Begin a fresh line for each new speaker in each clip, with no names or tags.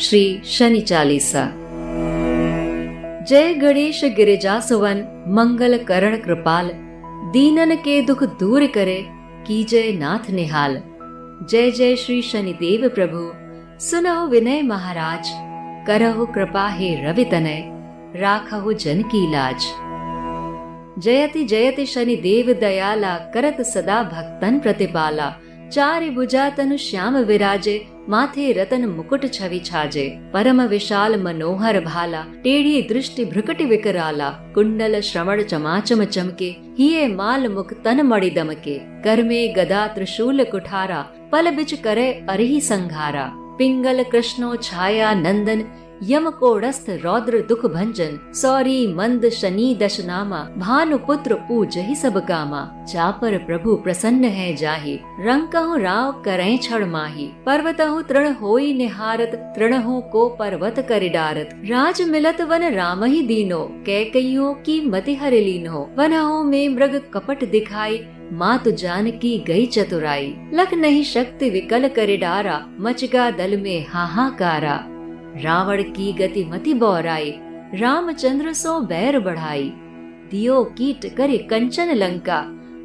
श्री शनि चालीसा। जय गणेश गिरिजा सुवन, मंगल करण कृपाल, दीनन के दुख दूर करे, कीजय नाथ निहाल। जय जय श्री शनिदेव प्रभु, सुनहु विनय महाराज, करहु कृपा हे रवि तनय, राखहु जन की लाज। जयति जयति शनिदेव दयाला, करत सदा भक्तन प्रतिपाला। चारि भुजा तनु श्याम विराजे, माथे रतन मुकुट छवि छाजे। परम विशाल मनोहर भाला, टेढ़ी दृष्टि भ्रुकटि विकराला। कुंडल श्रवण चमाचम चमके, हिये माल मुख तन मणि दमके। कर में गदा त्रिशूल कुठारा, पल बिच करे अरिहि संघारा। पिंगल कृष्णो छाया नंदन, यम कोड़स्थ रौद्र दुख भंजन। सौरी मंद शनि दशनामा, भानु पुत्र पूजहि सब कामा। चापर प्रभु प्रसन्न है जाहि, रंकहु राव करें छड़ माही। पर्वतहु तृण होई निहारत, तृणहु को पर्वत करि डारत। राज मिलत वन राम ही दीनो, कैकइयों की मति हरि लीनो। वनहु में मृग कपट दिखाई, मातु जानकी गई चतुराई। लख नहीं शक्ति विकल करि डारा, मचगा दल में हाहाकारा। रावण की गति मति बौराई, रामचंद्र सो बैर बढ़ाई। दियो कीट करे कंचन लंका,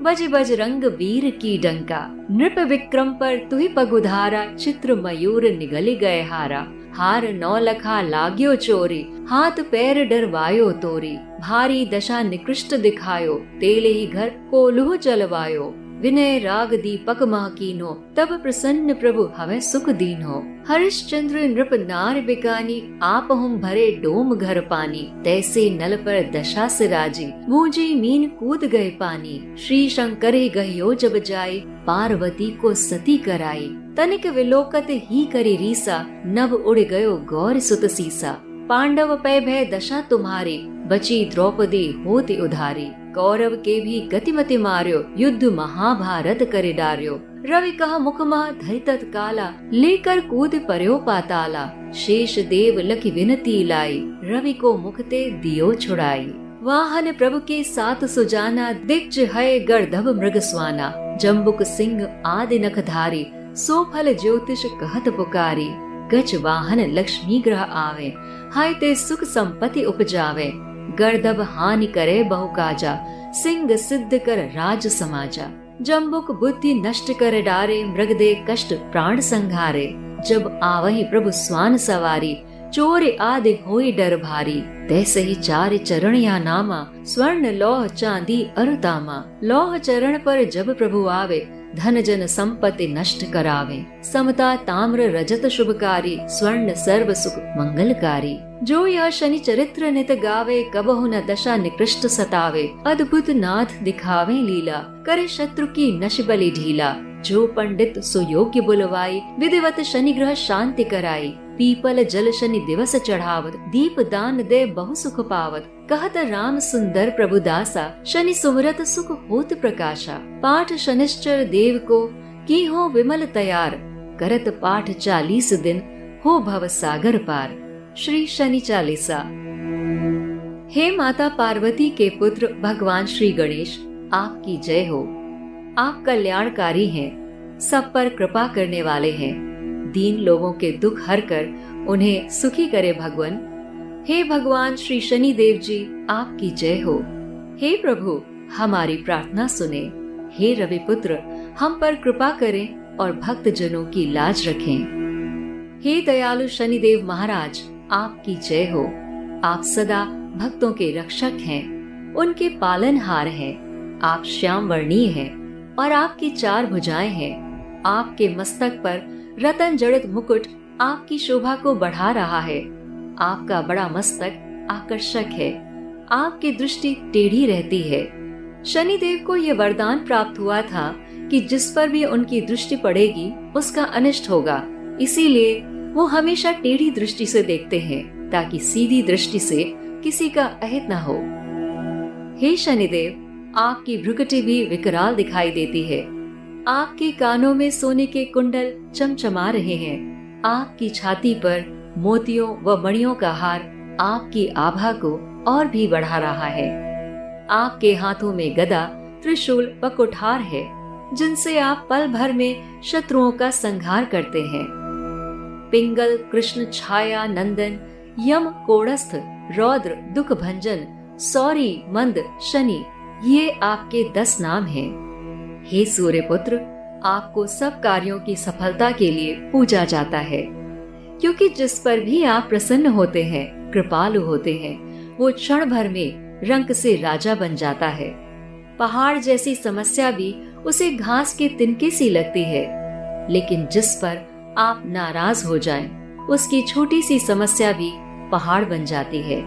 बज बज रंग वीर की डंका। नृप विक्रम पर तुहि पगुधारा, चित्र मयूर निगल गए हारा। हार नौ लखा लाग्यो चोरी, हाथ पैर डरवायो तोरी। भारी दशा निकृष्ट दिखायो, तेले ही घर कोलुह चलवायो। विनय राग दीपक महकीनो, तब प्रसन्न प्रभु हमें सुख दीनो। हरिश्चंद्र नृप नार बिकानी, आप हम भरे डोम घर पानी। तैसे नल पर दशा से राजी, गूंजी मीन कूद गए पानी। श्री शंकर गहियो जब जाई, पार्वती को सती कराई। तनिक विलोकत ही करी रीसा, नभ उड़ गयो गौर सुत सीसा। पांडव पै भय दशा तुम्हारी, बची द्रौपदी होती उधारी। कौरव के भी गतिमति मार्यो, युद्ध महाभारत करे डार्यो। रवि कह मुख मह धरि तत्काला, लेकर कूद पर्यो पाताला। शेष देव लखी विनती लाई, रवि को मुखते दियो छुड़ाई। वाहन प्रभु के साथ सुजाना, दिग्ज है गर्दभ मृग स्वाना। जम्बुक सिंह आदि नखधारी, सो फल ज्योतिष कहत पुकारी। गज वाहन लक्ष्मी ग्रह आवे, हाय ते सुख संपत्ति उपजावे। गर्दभ हानि करे बहु काजा, सिंह सिद्ध कर राज समाजा। जम्बुक बुद्धि नष्ट कर डारे, मृग दे कष्ट प्राण संघारे। जब आवहि प्रभु स्वान सवारी, चोर आदि होई डर भारी। तैसे ही चार चरण या नामा, स्वर्ण लौह चांदी अरुतामा। लौह चरण पर जब प्रभु आवे, धन जन संपत्ति नष्ट करावे। समता ताम्र रजत शुभकारी, स्वर्ण सर्व सुख मंगलकारी। जो यह शनि चरित्र नित गावे, कबहु न दशा निकृष्ट सतावे। अद्भुत नाथ दिखावे लीला, करे शत्रु की नश बलि ढीला। जो पंडित सुयोग्य बुलवाई, विधिवत शनि ग्रह शांति कराई। पीपल जल शनि दिवस चढ़ावत, दीप दान दे बहु सुख पावत। कहत राम सुंदर प्रभु दासा, शनि सुमरत सुख होत प्रकाशा। पाठ शनिश्चर देव को की हो विमल तैयार, करत पाठ 40 दिन हो भव सागर पार। श्री शनि चालीसा। हे माता पार्वती के पुत्र भगवान श्री गणेश, आपकी जय हो। आप कल्याणकारी हैं, सब पर कृपा करने वाले हैं। दीन लोगों के दुख हर कर उन्हें सुखी करे भगवान। हे भगवान श्री शनि देव जी, आपकी जय हो। हे प्रभु, हमारी प्रार्थना सुने। हे रवि पुत्र, हम पर कृपा करें और भक्त जनों की लाज रखें। हे दयालु शनिदेव महाराज, आपकी जय हो। आप सदा भक्तों के रक्षक हैं, उनके पालनहार हैं। आप श्याम वर्णीय हैं और आपकी 4 भुजाएं हैं। आपके मस्तक पर रतन जड़ित मुकुट आपकी शोभा को बढ़ा रहा है। आपका बड़ा मस्तक आकर्षक है, आपकी दृष्टि टेढ़ी रहती है। शनिदेव को यह वरदान प्राप्त हुआ था कि जिस पर भी उनकी दृष्टि पड़ेगी उसका अनिष्ट होगा। इसीलिए वो हमेशा टेढ़ी दृष्टि से देखते हैं, ताकि सीधी दृष्टि से किसी का अहित न हो। हे शनिदेव, आपकी भ्रुकुटी भी विकराल दिखाई देती है। आपके कानों में सोने के कुंडल चमचमा रहे हैं। आपकी छाती पर मोतियों व मणियों का हार आपकी आभा को और भी बढ़ा रहा है। आपके हाथों में गदा, त्रिशूल व कुठार है, जिनसे आप पल भर में शत्रुओं का संहार करते हैं। पिंगल, कृष्ण, छाया, नंदन, यम, कोड़स्थ, रौद्र, दुख भंजन, सौरी, मंद, शनि, ये आपके 10 नाम हैं। हे सूर्य पुत्र, आपको सब कार्यों की सफलता के लिए पूजा जाता है, क्योंकि जिस पर भी आप प्रसन्न होते हैं, कृपालु होते हैं, वो क्षण भर में रंक से राजा बन जाता है। पहाड़ जैसी समस्या भी उसे घास के तिनके सी लगती है, लेकिन जिस पर आप नाराज हो जाएं, उसकी छोटी सी समस्या भी पहाड़ बन जाती है।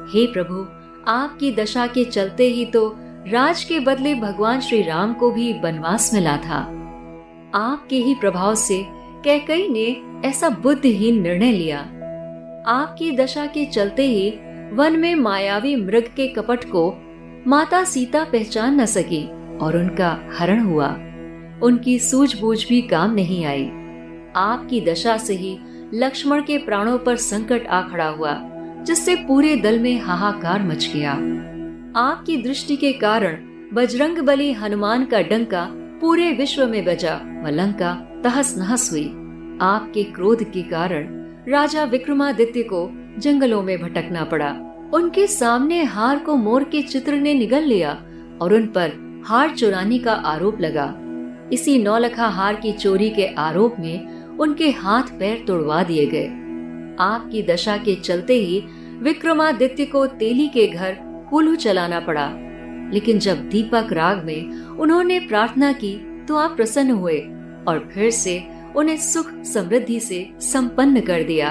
हे प्रभु, आपकी दशा के चलते ही तो राज के बदले भगवान श्री राम को भी वनवास मिला था। आपके ही प्रभाव से कैकेयी ने ऐसा बुद्धिहीन निर्णय लिया। आपकी दशा के चलते ही वन में मायावी मृग के कपट को माता सीता पहचान न सकी और उनका हरण हुआ। उनकी सूझबूझ भी काम नहीं आई। आपकी दशा से ही लक्ष्मण के प्राणों पर संकट आ खड़ा हुआ, जिससे पूरे दल में हाहाकार मच गया। आपकी दृष्टि के कारण बजरंगबली हनुमान का डंका पूरे विश्व में बजा व लंका तहस नहस हुई। आपके क्रोध के कारण राजा विक्रमादित्य को जंगलों में भटकना पड़ा। उनके सामने हार को मोर के चित्र ने निगल लिया और उन पर हार चुराने का आरोप लगा। इसी नौलखा हार की चोरी के आरोप में उनके हाथ पैर तोड़वा दिए गए। आपकी दशा के चलते ही विक्रमादित्य को तेली के घर कुल्लू चलाना पड़ा, लेकिन जब दीपक राग में उन्होंने प्रार्थना की तो आप प्रसन्न हुए और फिर से उन्हें सुख समृद्धि से संपन्न कर दिया।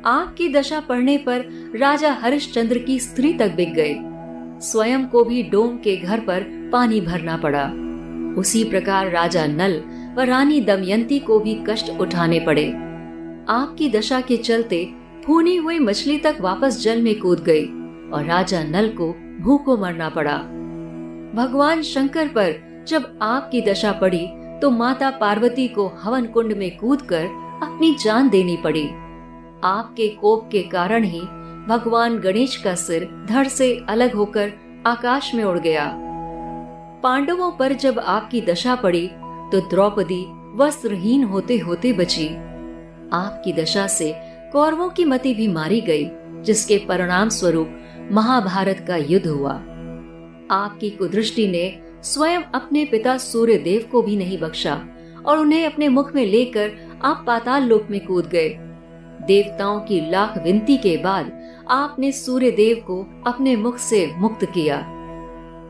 आपकी दशा पड़ने पर राजा हरिश्चंद्र की स्त्री तक बिक गई। स्वयं को भी डोम के घर पर पानी भरना पड़ा। उसी प्रकार राजा नल व रानी दमयंती को भी कष्ट उठाने पड़े। आपकी दशा के चलते भूनी हुई मछली तक वापस जल में कूद गई और राजा नल को भूखों मरना पड़ा। भगवान शंकर पर जब आपकी दशा पड़ी तो माता पार्वती को हवन कुंड में कूदकर अपनी जान देनी पड़ी। आपके कोप के कारण ही भगवान गणेश का सिर धड़ से अलग होकर आकाश में उड़ गया। पांडवों पर जब आपकी दशा पड़ी तो द्रौपदी वस्त्रहीन होते होते बची। आपकी दशा से कौरवों की मति भी मारी गई, जिसके परिणाम स्वरूप महाभारत का युद्ध हुआ। आपकी कुदृष्टि ने स्वयं अपने पिता सूर्य देव को भी नहीं बख्शा और उन्हें अपने मुख में लेकर आप पाताल लोक में कूद गए। देवताओं की लाख विनती के बाद आपने सूर्य देव को अपने मुख से मुक्त किया।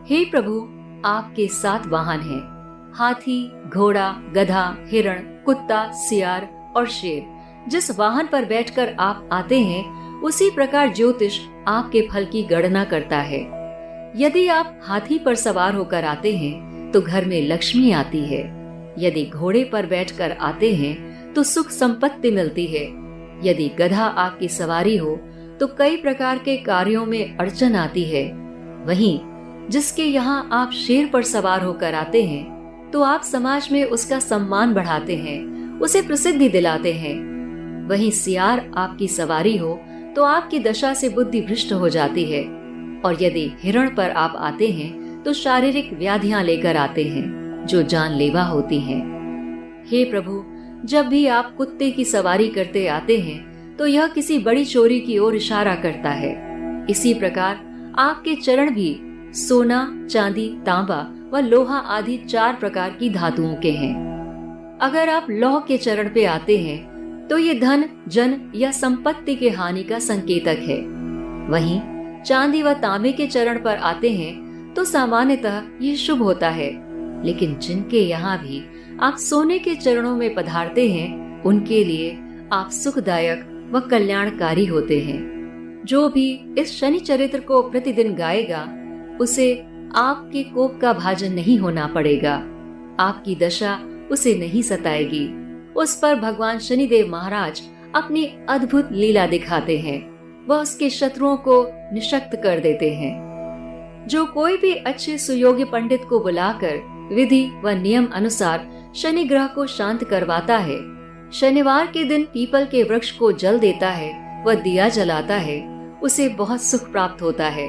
हे प्रभु, आपके 7 वाहन हैं, हाथी, घोड़ा, गधा, हिरण, कुत्ता, सियार और शेर। जिस वाहन पर बैठकर आप आते हैं, उसी प्रकार ज्योतिष आपके फल की गणना करता है। यदि आप हाथी पर सवार होकर आते हैं तो घर में लक्ष्मी आती है। यदि घोड़े पर बैठकर आते हैं तो सुख संपत्ति मिलती है। यदि गधा आपकी सवारी हो तो कई प्रकार के कार्यों में अड़चन आती है। वहीं जिसके यहाँ आप शेर पर सवार होकर आते हैं तो आप समाज में उसका सम्मान बढ़ाते हैं, उसे प्रसिद्धि दिलाते हैं। वहीं सियार आपकी सवारी हो तो आपकी दशा से बुद्धि भ्रष्ट हो जाती है। और यदि हिरण पर आप आते हैं तो शारीरिक व्याधियां लेकर आते हैं जो जानलेवा होती हैं। हे प्रभु, जब भी आप कुत्ते की सवारी करते आते हैं तो यह किसी बड़ी चोरी की ओर इशारा करता है। इसी प्रकार आपके चरण भी सोना, चांदी, तांबा व लोहा आदि 4 प्रकार की धातुओं के हैं। अगर आप लौह के चरण पे आते हैं तो ये धन, जन या संपत्ति के हानि का संकेतक है। वहीं चांदी व तांबे के चरण पर आते हैं तो सामान्यतः ये शुभ होता है, लेकिन जिनके यहाँ भी आप सोने के चरणों में पधारते हैं, उनके लिए आप सुखदायक व कल्याणकारी होते हैं। जो भी इस शनि चरित्र को प्रतिदिन गाएगा, उसे आपके कोप का भाजन नहीं होना पड़ेगा। आपकी दशा उसे नहीं सताएगी। उस पर भगवान शनिदेव महाराज अपनी अद्भुत लीला दिखाते हैं। वह उसके शत्रुओं को निशक्त कर देते हैं। जो कोई भी अच्छे सुयोग्य पंडित को बुलाकर विधि व नियम अनुसार शनि ग्रह को शांत करवाता है, शनिवार के दिन पीपल के वृक्ष को जल देता है व दिया जलाता है, उसे बहुत सुख प्राप्त होता है।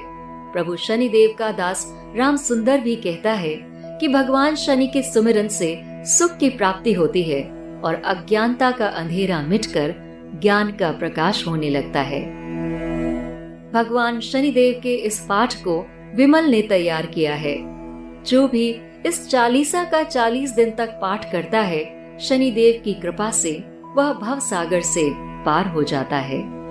प्रभु शनिदेव का दास राम सुंदर भी कहता है कि भगवान शनि के सुमिरन से सुख की प्राप्ति होती है। और अज्ञानता का अंधेरा मिटकर ज्ञान का प्रकाश होने लगता है। भगवान शनिदेव के इस पाठ को विमल ने तैयार किया है। जो भी इस 40 का 40 दिन तक पाठ करता है, शनिदेव की कृपा से वह भव सागर से पार हो जाता है।